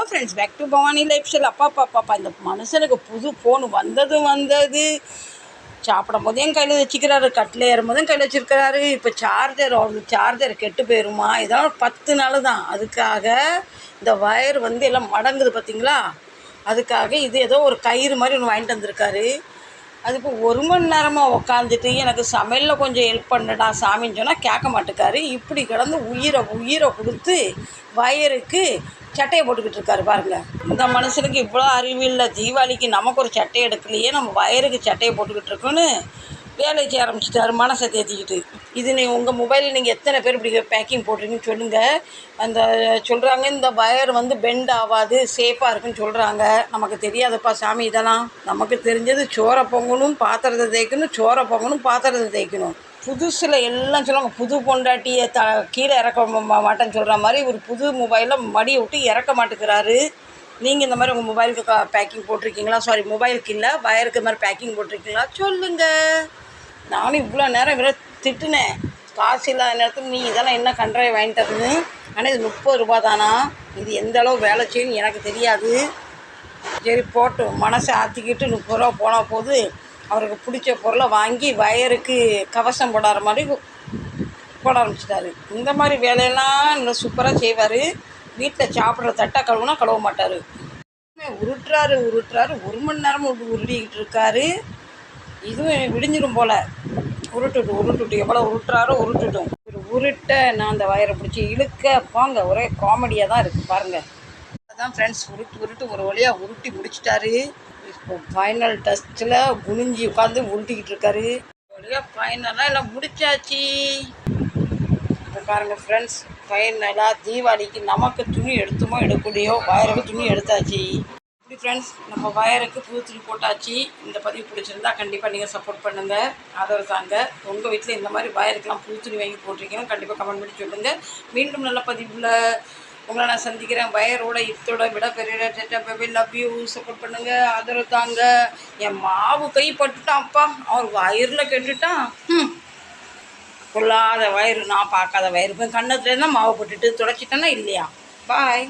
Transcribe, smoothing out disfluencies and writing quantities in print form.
Friends, back to Bhavani lifestyle. அப்பா இந்த மனுஷனுக்கு புது ஃபோன் வந்தது. சாப்பிடும் போதையும் கையில் வச்சுக்கிறாரு, கட்டில் ஏறும் போதும் கையில் வச்சுருக்கிறாரு. இப்போ சார்ஜர் கெட்டு போயிடுமா, இதெல்லாம் 10 நாள் தான். அதுக்காக இந்த வயர் எல்லாம் மடங்குது பார்த்தீங்களா, அதுக்காக இது ஏதோ ஒரு கயிறு மாதிரி ஒன்று வாங்கிட்டு வந்திருக்காரு. அது இப்போ 1 மணி நேரமாக உக்காந்துட்டு எனக்கு சமையலில் கொஞ்சம் ஹெல்ப் பண்ணடா சாமின்னு சொன்னால் கேட்க மாட்டேக்காரு. இப்படி கிடந்து உயிரை கொடுத்து வயருக்கு சட்டையை போட்டுக்கிட்டு இருக்காரு பாருங்கள். இந்த மனுஷனுக்கு இவ்வளோ அறிவு இல்லை. தீபாவளிக்கு நமக்கு ஒரு சட்டை எடுக்கலையே, நம்ம வயருக்கு சட்டையை போட்டுக்கிட்டு இருக்கோன்னு வேலை செய்ய ஆரம்பிச்சிட்டாரு மனசை தேத்திக்கிட்டு. இது உங்கள் மொபைலில் நீங்கள் எத்தனை பேர் இப்படி பேக்கிங் போட்டிருக்கீங்கன்னு சொல்லுங்கள். அந்த சொல்கிறாங்க இந்த வயர் பெண்ட் ஆகாது, சேஃபாக இருக்குன்னு சொல்கிறாங்க. நமக்கு தெரியாதுப்பா சாமி. இதெல்லாம் நமக்கு தெரிஞ்சது சோறை பொங்கணும், பாத்திரத்தை தேய்க்கணும், சோறை பொங்கணும், பாத்திரத்தை தேய்க்கணும். புதுசில் எல்லாம் சொல்லுவாங்க, புது பொண்டாட்டியை கீழே இறக்க மாட்டேன்னு சொல்கிற மாதிரி ஒரு புது மொபைலில் மடியை விட்டு இறக்க மாட்டேங்கிறாரு. நீங்கள் இந்த மாதிரி உங்கள் மொபைலுக்கு பேக்கிங் போட்டிருக்கீங்களா? சாரி, மொபைலுக்கு இல்லை, வயருக்கு மாதிரி பேக்கிங் போட்டிருக்கீங்களா சொல்லுங்கள். நானும் இவ்வளோ நேரம் இவரை திட்டுனேன், காசு இல்லாத நேரத்தில் நீ இதெல்லாம் என்ன கன்றாய் வாங்கிட்டதுன்னு. ஆனால் இது 30 ரூபா தானா, இது எந்த அளவு வேலை செய்யணும்னு எனக்கு தெரியாது. சரி போட்டோம், மனசை ஆற்றிக்கிட்டு 30 ரூபா போனால் போது. அவருக்கு பிடிச்ச பொருளை வாங்கி வயருக்கு கவசம் போடாத மாதிரி போட ஆரம்பிச்சிட்டாரு. இந்த மாதிரி வேலையெல்லாம் இன்னும் சூப்பராக செய்வார். வீட்டில் சாப்பிட்ற தட்டை கழுவுனா கழுவ மாட்டார். உருட்டுறாரு 1 மணி நேரமும் உருட்டிக்கிட்டு இருக்காரு. இதுவும் விடிஞ்சிடும் போல். உருட்டுட்டு எவ்வளோ உருட்டுறாரோ உருட்டுட்டும். உருட்ட நான் அந்த வயரை பிடிச்சி இழுக்க போங்க, ஒரே காமெடியாக தான் இருக்குது பாருங்கள். அதான் ஃப்ரெண்ட்ஸ், உருட்டு ஒரு வழியாக உருட்டி முடிச்சிட்டாரு. இப்போ ஃபைனல் டெஸ்ட்டில் குனிஞ்சி உட்காந்து உருட்டிக்கிட்டு இருக்காரு. வழியாக ஃபைனலாக எல்லாம் முடிச்சாச்சு. இப்போ பாருங்கள் ஃப்ரெண்ட்ஸ், ஃபைனலாக தீபாவளிக்கு நமக்கு துணி எடுத்துமோ எடுக்கலையோ வயருக்கு துணி எடுத்தாச்சு. இப்படி ஃப்ரெண்ட்ஸ், நம்ம வயருக்கு புது துணி போட்டாச்சு. இந்த பதிவு பிடிச்சிருந்தா கண்டிப்பாக நீங்கள் சப்போர்ட் பண்ணுங்கள், ஆதரவு தாங்க. உங்கள் வீட்டில் இந்த மாதிரி வயருக்கெல்லாம் புது துணி வாங்கி போட்டிருக்கீங்கன்னா கண்டிப்பாக கமெண்ட் பண்ணி சொல்லுங்கள். மீண்டும் நல்ல பதிவில் உங்களை நான் சந்திக்கிறேன். வயரோட இத்தோட விட பெரிய பேபி லவ் யூ. சப்போர்ட் பண்ணுங்கள், ஆதரவு தாங்க. என் மாவு கை பட்டுட்டான்ப்பா, அவர் வயரில் கெட்டுட்டான். கொள்ளாத வயிறு, நான் பார்க்காத வயிறு. இப்போ கண்ணத்துலேருந்து மாவு போட்டுட்டு துடைச்சிட்டேன்னா இல்லையா. பாய்.